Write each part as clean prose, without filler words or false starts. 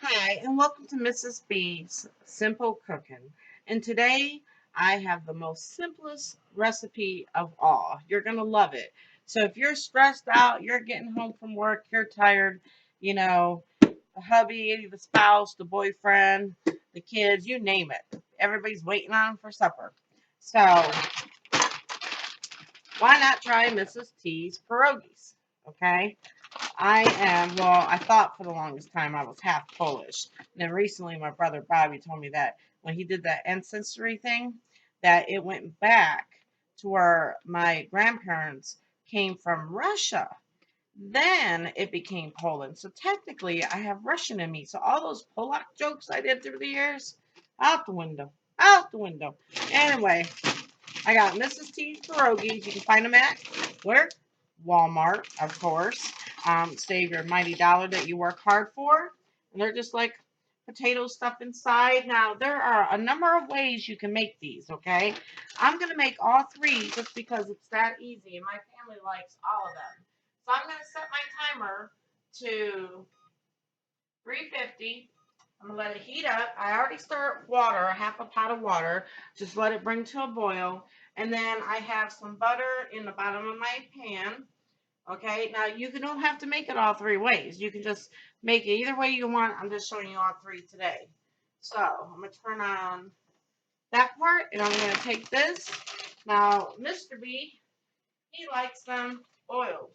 Hi, and welcome to Mrs. B's Simple Cooking. And today I have the most simplest recipe of all. You're going to love it. So if you're stressed out, you're getting home from work, you're tired, the hubby, the spouse, the boyfriend, the kids, you name it. Everybody's waiting on for supper. So why not try Mrs. T's pierogies? Okay. I thought for the longest time I was half Polish. And then recently my brother Bobby told me that when he did that ancestry thing, that it went back to where my grandparents came from Russia. Then it became Poland. So technically I have Russian in me. So all those Polak jokes I did through the years, out the window. Out the window. Anyway, I got Mrs. T's pierogies. You can find them at where? Walmart, of course. Save your mighty dollar that you work hard for. And they're just like potato stuff inside. Now, there are a number of ways you can make these, okay? I'm going to make all three just because it's that easy and my family likes all of them. So I'm going to set my timer to 350. I'm going to let it heat up. I already stirred water, a half a pot of water. Just let it bring to a boil. And then I have some butter in the bottom of my pan. Okay, now you don't have to make it all three ways. You can just make it either way you want. I'm just showing you all three today. So I'm going to turn on that part and I'm going to take this. Now, Mr. B, he likes them oiled.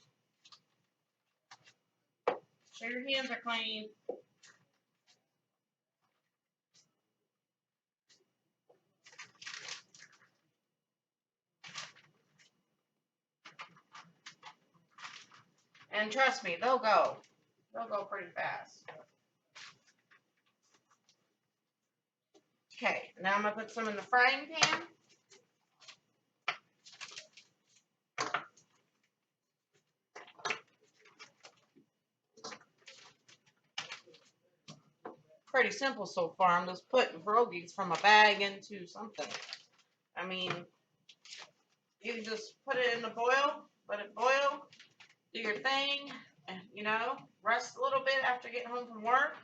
Sure your hands are clean. And trust me, they'll go. They'll go pretty fast. Okay, now I'm going to put some in the frying pan. Pretty simple so far. I'm just putting pierogies from a bag into something. I mean, you can just put it in the boil, let it boil, do your thing, and, rest a little bit after getting home from work,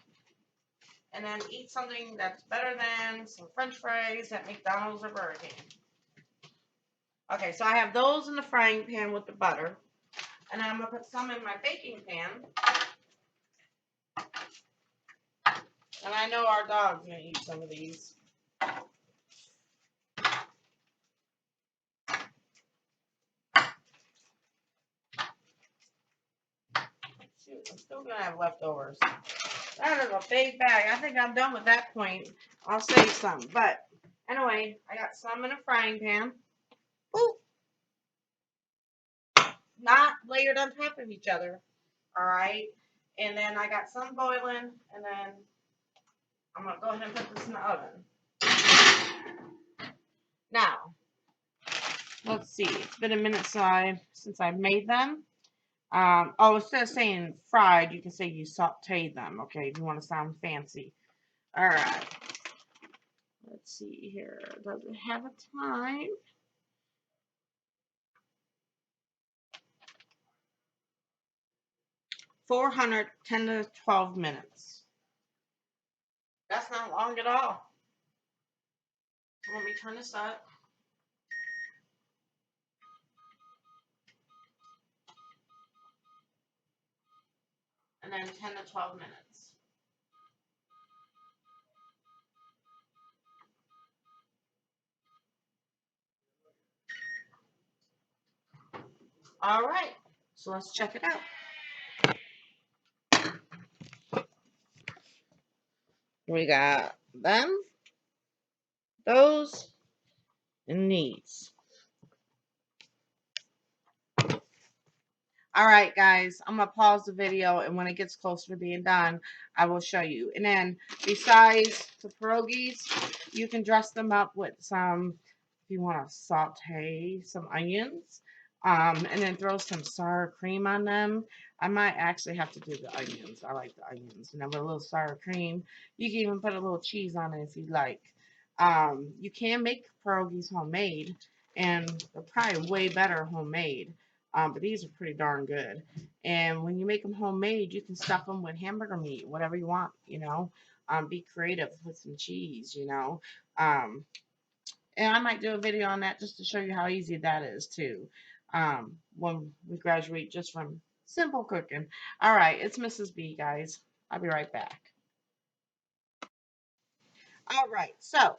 and then eat something that's better than some french fries at McDonald's or Burger King. Okay, so I have those in the frying pan with the butter, and I'm going to put some in my baking pan. And I know our dog's going to eat some of these. Shoot, I'm still going to have leftovers. That is a big bag. I think I'm done with that point. I'll save some. But anyway, I got some in a frying pan. Ooh. Not layered on top of each other. All right. And then I got some boiling. And then I'm going to go ahead and put this in the oven. Now, let's see. It's been a minute since I made them. Instead of saying fried, you can say you sauteed them. Okay, if you want to sound fancy. All right. Let's see here. Does it have a time? 410 to 12 minutes. That's not long at all. Let me turn this up. And then 10 to 12 minutes. All right. So let's check it out. We got them, those, and these. All right, guys, I'm going to pause the video, and when it gets closer to being done, I will show you. And then, besides the pierogies, you can dress them up with some, if you want to saute some onions, and then throw some sour cream on them. I might actually have to do the onions. I like the onions. And then with a little sour cream, you can even put a little cheese on it if you like. You can make pierogies homemade, and they're probably way better homemade. But these are pretty darn good. And when you make them homemade, you can stuff them with hamburger meat, whatever you want, you know. Be creative with some cheese, you know. Um, and I might do a video on that just to show you how easy that is too. When we graduate just from simple cooking. All right, it's Mrs. B, guys. I'll be right back. All right, so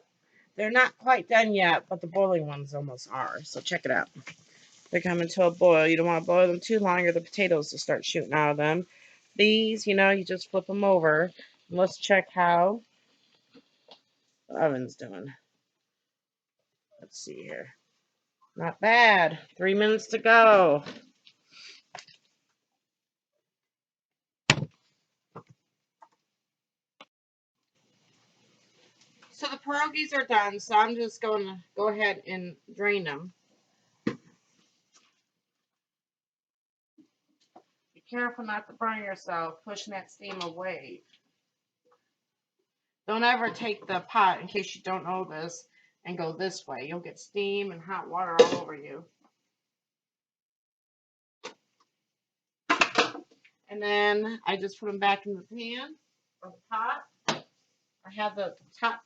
they're not quite done yet, but the boiling ones almost are. So check it out. They're coming to a boil. You don't want to boil them too long or the potatoes will start shooting out of them. These, you know, you just flip them over. Let's check how the oven's doing. Let's see here. Not bad. 3 minutes to go. So the pierogies are done, so I'm just going to go ahead and drain them. Be careful not to burn yourself pushing that steam away. Don't ever take the pot, in case you don't know this, and go this way. You'll get steam and hot water all over you. And then I just put them back in the pan or the pot. I have the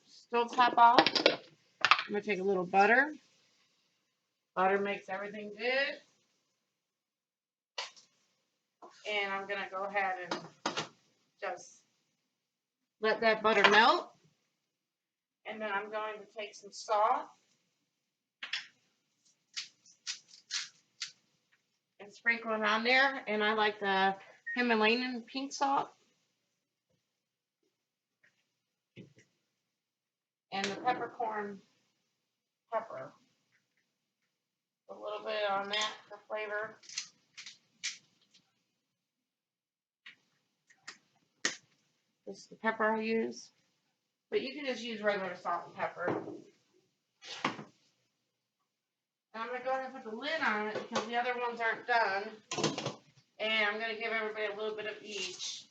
stove top off. I'm going to take a little butter. Butter makes everything good. And I'm going to go ahead and just let that butter melt. And then I'm going to take some salt and sprinkle it on there. And I like the Himalayan pink salt. And the peppercorn pepper. A little bit on that for flavor. This is the pepper I use. But you can just use regular salt and pepper. And I'm going to go ahead and put the lid on it because the other ones aren't done. And I'm going to give everybody a little bit of each.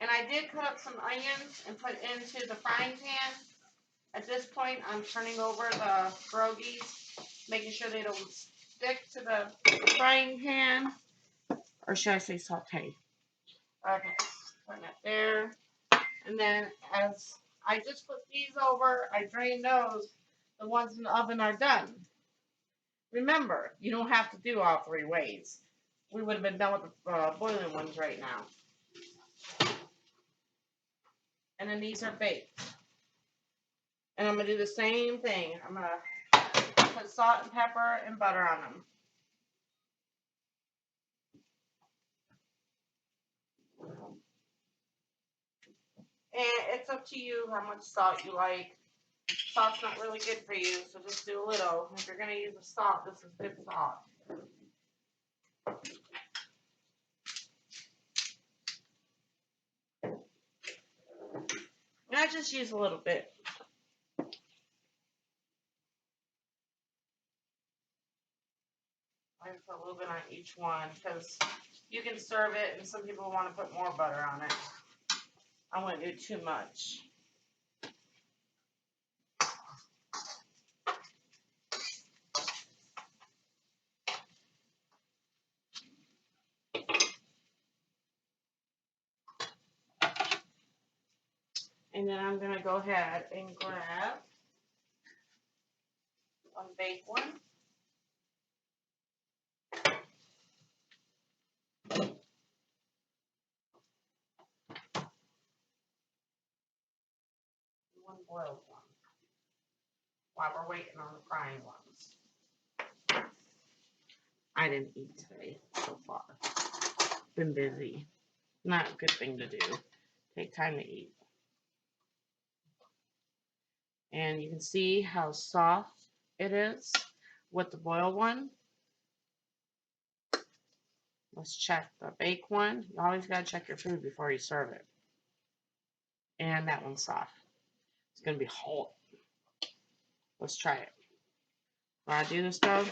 And I did cut up some onions and put into the frying pan. At this point, I'm turning over the pierogies, making sure they don't stick to the frying pan. Or should I say saute? Okay, putting it there. And then as I just put these over, I drain those. The ones in the oven are done. Remember, you don't have to do all 3 ways. We would have been done with the boiling ones right now. And then these are baked. And I'm going to do the same thing. I'm going to put salt and pepper and butter on them. And it's up to you how much salt you like. Salt's not really good for you, so just do a little. If you're going to use a salt, this is good salt. And I just use a little bit. I put a little bit on each one because you can serve it and some people want to put more butter on it. I wouldn't do too much. And then I'm going to go ahead and grab one baked one. One boiled one. While we're waiting on the frying ones. I didn't eat today so far. Been busy. Not a good thing to do. Take time to eat. And you can see how soft it is with the boiled one. Let's check the baked one. You always got to check your food before you serve it. And that one's soft. It's going to be hot. Let's try it. While I do this though,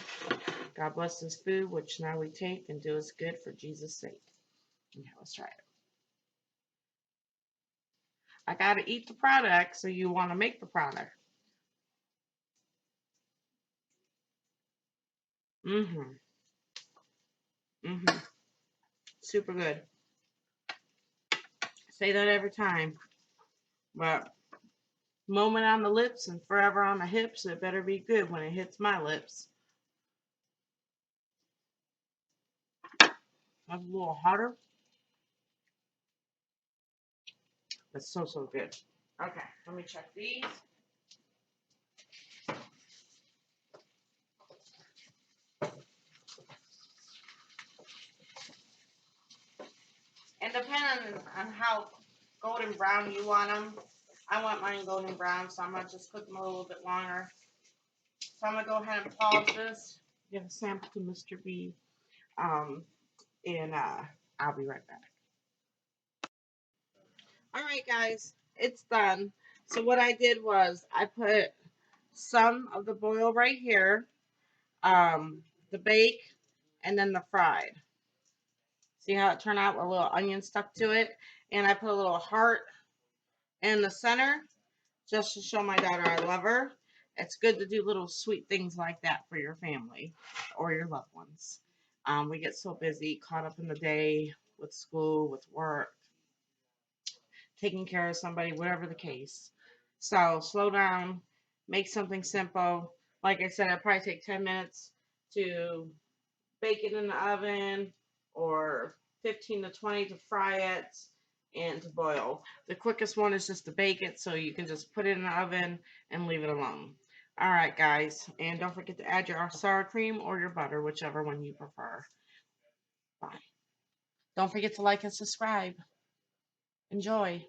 God bless this food, which now we take and do us good for Jesus' sake. Okay, let's try it. I got to eat the product, so you want to make the product. Mm-hmm. Mm-hmm. Super good. Say that every time. But moment on the lips and forever on the hips. It better be good when it hits my lips. That's a little hotter, but so, so good. Okay, let me check these. And depending on how golden brown you want them, I want mine golden brown, so I'm going to just cook them a little bit longer. So I'm going to go ahead and pause this, give a sample to Mr. B, um, and I'll be right back. All right, guys, it's done. So what I did was I put some of the boil right here, the bake, and then the fried. See how it turned out with a little onion stuck to it? And I put a little heart in the center just to show my daughter I love her. It's good to do little sweet things like that for your family or your loved ones. We get so busy, caught up in the day with school, with work, taking care of somebody, whatever the case. So slow down, make something simple. Like I said, it'll probably take 10 minutes to bake it in the oven or 15 to 20 to fry it and to boil. The quickest one is just to bake it, so you can just put it in the oven and leave it alone. All right, guys, and don't forget to add your sour cream or your butter, whichever one you prefer. Bye. Don't forget to like and subscribe. Enjoy.